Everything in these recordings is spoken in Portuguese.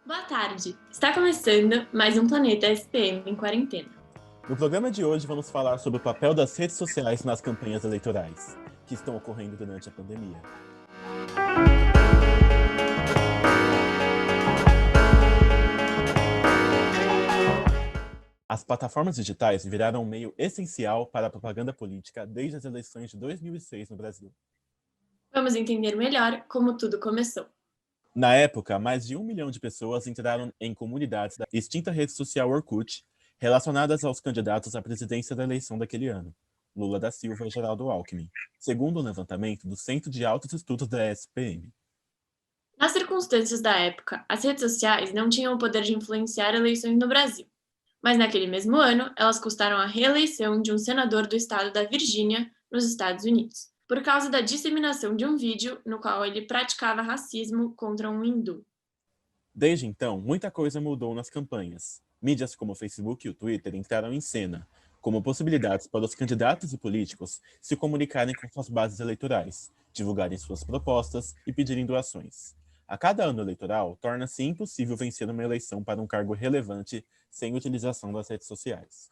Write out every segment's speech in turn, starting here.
Boa tarde! Está começando mais um Planeta SPM em quarentena. No programa de hoje vamos falar sobre o papel das redes sociais nas campanhas eleitorais, que estão ocorrendo durante a pandemia. As plataformas digitais viraram um meio essencial para a propaganda política desde as eleições de 2006 no Brasil. Vamos entender melhor como tudo começou. Na época, mais de 1 milhão de pessoas entraram em comunidades da extinta rede social Orkut, relacionadas aos candidatos à presidência da eleição daquele ano, Lula da Silva e Geraldo Alckmin, segundo o levantamento do Centro de Altos Estudos da SPM. Nas circunstâncias da época, as redes sociais não tinham o poder de influenciar eleições no Brasil. Mas naquele mesmo ano, elas custaram a reeleição de um senador do estado da Virgínia, nos Estados Unidos, por causa da disseminação de um vídeo no qual ele praticava racismo contra um hindu. Desde então, muita coisa mudou nas campanhas. Mídias como o Facebook e o Twitter entraram em cena, como possibilidades para os candidatos e políticos se comunicarem com suas bases eleitorais, divulgarem suas propostas e pedirem doações. A cada ano eleitoral, torna-se impossível vencer uma eleição para um cargo relevante sem utilização das redes sociais.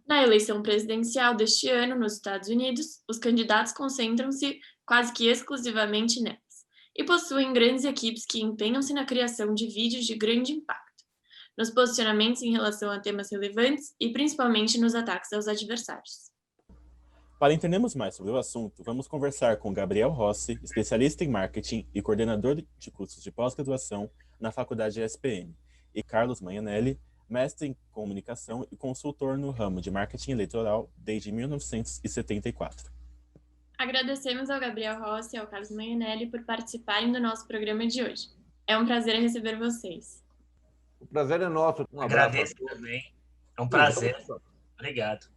Na eleição presidencial deste ano, nos Estados Unidos, os candidatos concentram-se quase que exclusivamente nelas e possuem grandes equipes que empenham-se na criação de vídeos de grande impacto, nos posicionamentos em relação a temas relevantes e principalmente nos ataques aos adversários. Para entendermos mais sobre o assunto, vamos conversar com Gabriel Rossi, especialista em marketing e coordenador de cursos de pós-graduação na Faculdade SPM, e Carlos Manhanelli, mestre em comunicação e consultor no ramo de marketing eleitoral desde 1974. Agradecemos ao Gabriel Rossi e ao Carlos Manhanelli por participarem do nosso programa de hoje. É um prazer receber vocês. O prazer é nosso. Um abraço. Agradeço também. É um prazer. Obrigado.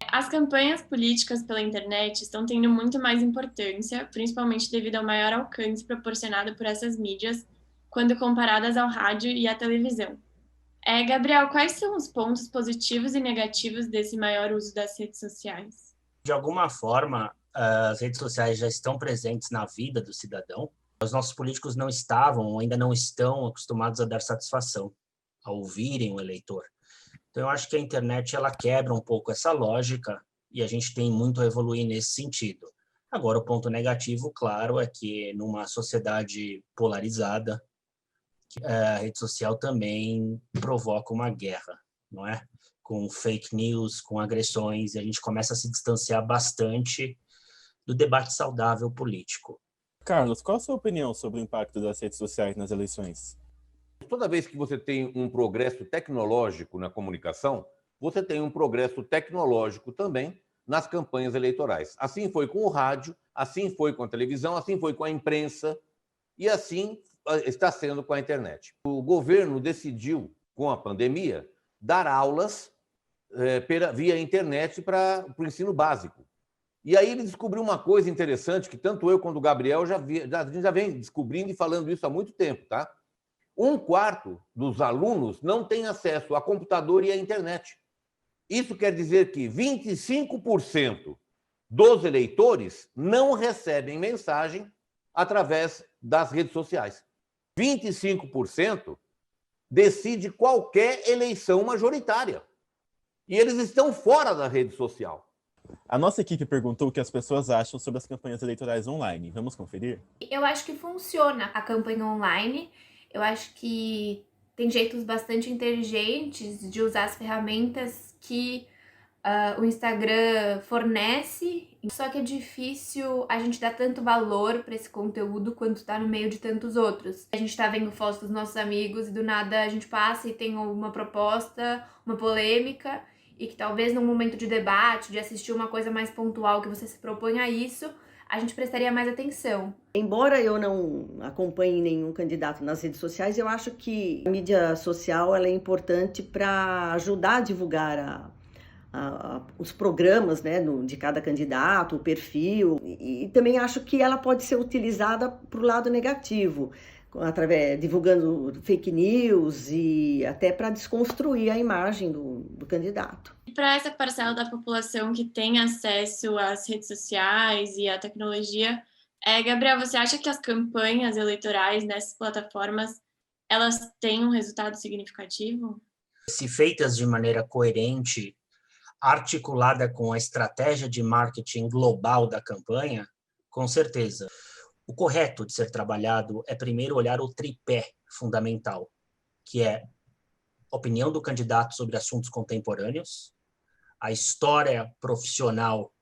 As campanhas políticas pela internet estão tendo muito mais importância, principalmente devido ao maior alcance proporcionado por essas mídias, quando comparadas ao rádio e à televisão. Gabriel, quais são os pontos positivos e negativos desse maior uso das redes sociais? De alguma forma, as redes sociais já estão presentes na vida do cidadão. Os nossos políticos não estavam, ou ainda não estão acostumados a dar satisfação, a ouvirem o eleitor. Então, eu acho que a internet ela quebra um pouco essa lógica e a gente tem muito a evoluir nesse sentido. Agora, o ponto negativo, claro, é que numa sociedade polarizada, a rede social também provoca uma guerra, não é? Com fake news, com agressões, e a gente começa a se distanciar bastante do debate saudável político. Carlos, qual a sua opinião sobre o impacto das redes sociais nas eleições? Toda vez que você tem um progresso tecnológico na comunicação, você tem um progresso tecnológico também nas campanhas eleitorais. Assim foi com o rádio, assim foi com a televisão, assim foi com a imprensa e assim está sendo com a internet. O governo decidiu, com a pandemia, dar aulas via internet para o ensino básico. E aí ele descobriu uma coisa interessante que tanto eu quanto o Gabriel a gente já vem descobrindo e falando isso há muito tempo, tá? 1/4 dos alunos não tem acesso a computador e à internet. Isso quer dizer que 25% dos eleitores não recebem mensagem através das redes sociais. 25% decide qualquer eleição majoritária. E eles estão fora da rede social. A nossa equipe perguntou o que as pessoas acham sobre as campanhas eleitorais online. Vamos conferir? Eu acho que funciona a campanha online. Eu acho que tem jeitos bastante inteligentes de usar as ferramentas que o Instagram fornece. Só que é difícil a gente dar tanto valor para esse conteúdo quanto tá no meio de tantos outros. A gente tá vendo fotos dos nossos amigos e do nada a gente passa e tem uma proposta, uma polêmica, e que talvez num momento de debate, de assistir uma coisa mais pontual que você se propõe a isso, a gente prestaria mais atenção. Embora eu não acompanhe nenhum candidato nas redes sociais, eu acho que a mídia social ela é importante para ajudar a divulgar os programas, né, de cada candidato, o perfil, e também acho que ela pode ser utilizada para o lado negativo, divulgando fake news e até para desconstruir a imagem do candidato. Para essa parcela da população que tem acesso às redes sociais e à tecnologia, Gabriel, você acha que as campanhas eleitorais nessas plataformas elas têm um resultado significativo? Se feitas de maneira coerente, articulada com a estratégia de marketing global da campanha, com certeza. O correto de ser trabalhado é primeiro olhar o tripé fundamental, que é a opinião do candidato sobre assuntos contemporâneos, a história profissional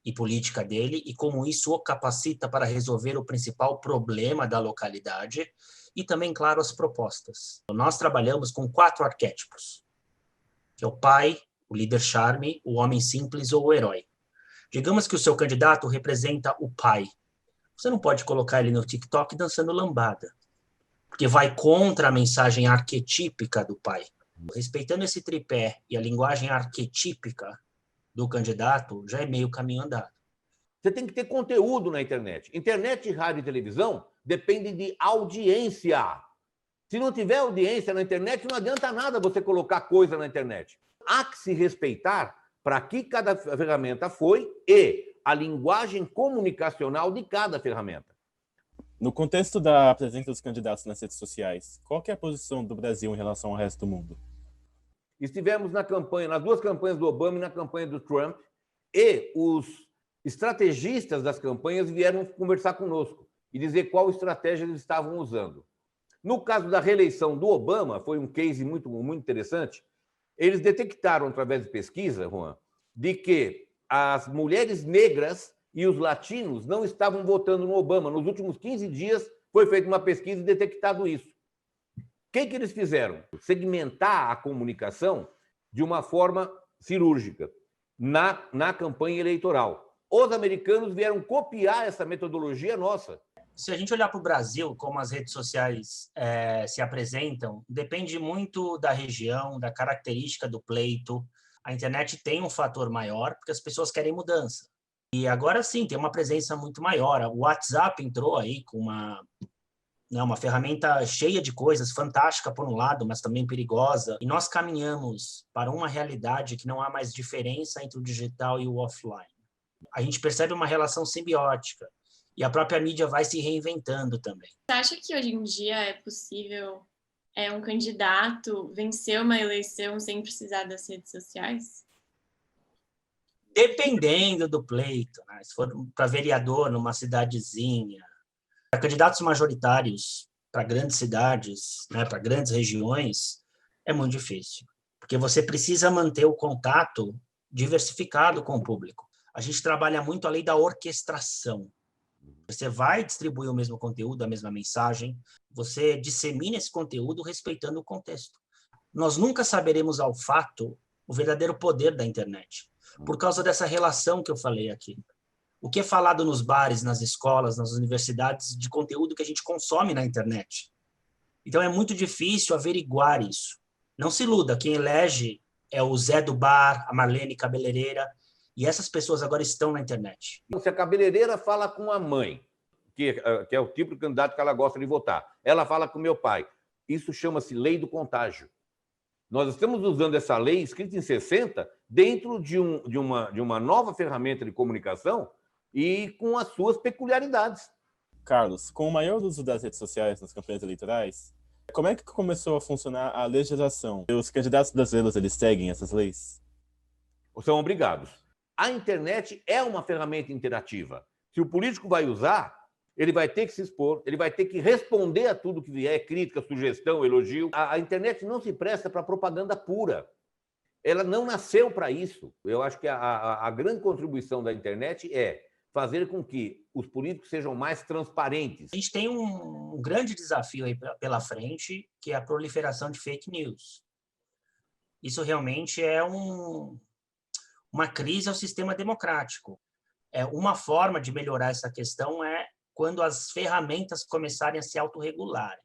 e política dele e como isso o capacita para resolver o principal problema da localidade e também, claro, as propostas. Nós trabalhamos com 4 arquétipos, que é o pai, o líder charme, o homem simples ou o herói. Digamos que o seu candidato representa o pai. Você não pode colocar ele no TikTok dançando lambada, porque vai contra a mensagem arquetípica do pai. Respeitando esse tripé e a linguagem arquetípica do candidato, já é meio caminho andado. Você tem que ter conteúdo na internet. Internet, rádio e televisão dependem de audiência. Se não tiver audiência na internet, não adianta nada você colocar coisa na internet. Há que se respeitar para que cada ferramenta foi e a linguagem comunicacional de cada ferramenta. No contexto da presença dos candidatos nas redes sociais, qual que é a posição do Brasil em relação ao resto do mundo? Estivemos na campanha, nas 2 campanhas do Obama e na campanha do Trump, e os estrategistas das campanhas vieram conversar conosco e dizer qual estratégia eles estavam usando. No caso da reeleição do Obama, foi um case muito interessante. Eles detectaram, através de pesquisa, Juan, de que as mulheres negras e os latinos não estavam votando no Obama. Nos últimos 15 dias foi feita uma pesquisa e detectado isso. O que eles fizeram? Segmentar a comunicação de uma forma cirúrgica na campanha eleitoral. Os americanos vieram copiar essa metodologia nossa. Se a gente olhar para o Brasil, como as redes sociais se apresentam, depende muito da região, da característica do pleito. A internet tem um fator maior, porque as pessoas querem mudança. E agora sim, tem uma presença muito maior. O WhatsApp entrou aí com uma ferramenta cheia de coisas, fantástica por um lado, mas também perigosa. E nós caminhamos para uma realidade que não há mais diferença entre o digital e o offline. A gente percebe uma relação simbiótica. E a própria mídia vai se reinventando também. Você acha que hoje em dia é possível um candidato vencer uma eleição sem precisar das redes sociais? Dependendo do pleito, né? Se for para vereador numa cidadezinha, para candidatos majoritários para grandes cidades, né, para grandes regiões, é muito difícil, porque você precisa manter o contato diversificado com o público. A gente trabalha muito a lei da orquestração. Você vai distribuir o mesmo conteúdo, a mesma mensagem, você dissemina esse conteúdo respeitando o contexto. Nós nunca saberemos ao fato o verdadeiro poder da internet, por causa dessa relação que eu falei aqui. O que é falado nos bares, nas escolas, nas universidades, de conteúdo que a gente consome na internet. Então é muito difícil averiguar isso. Não se iluda, quem elege é o Zé do bar, a Marlene cabeleireira, e essas pessoas agora estão na internet. Se a cabeleireira fala com a mãe, que é o tipo de candidato que ela gosta de votar, ela fala com meu pai. Isso chama-se lei do contágio. Nós estamos usando essa lei, escrita em 60, dentro de uma nova ferramenta de comunicação e com as suas peculiaridades. Carlos, com o maior uso das redes sociais nas campanhas eleitorais, como é que começou a funcionar a legislação? Os candidatos brasileiros, eles seguem essas leis? São obrigados. A internet é uma ferramenta interativa. Se o político vai usar, ele vai ter que se expor, ele vai ter que responder a tudo que vier, crítica, sugestão, elogio. A internet não se presta para propaganda pura. Ela não nasceu para isso. Eu acho que a grande contribuição da internet é fazer com que os políticos sejam mais transparentes. A gente tem um grande desafio aí pela frente, que é a proliferação de fake news. Isso realmente é uma crise ao sistema democrático. Uma forma de melhorar essa questão é quando as ferramentas começarem a se autorregularem.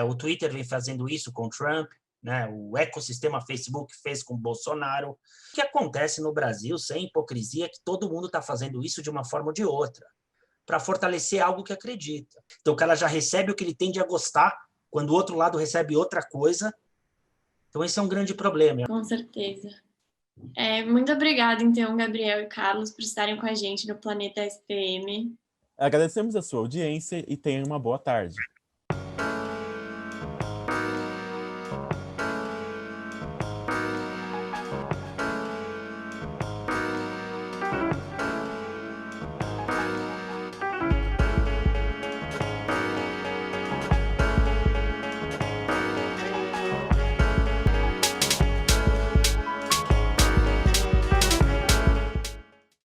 O Twitter vem fazendo isso com Trump, né? O ecossistema Facebook fez com Bolsonaro. O que acontece no Brasil, sem hipocrisia, é que todo mundo está fazendo isso de uma forma ou de outra, para fortalecer algo que acredita. Então, o cara já recebe o que ele tende a gostar, quando o outro lado recebe outra coisa. Então, esse é um grande problema. Com certeza. Muito obrigada, então, Gabriel e Carlos, por estarem com a gente no Planeta SPM. Agradecemos a sua audiência e tenham uma boa tarde.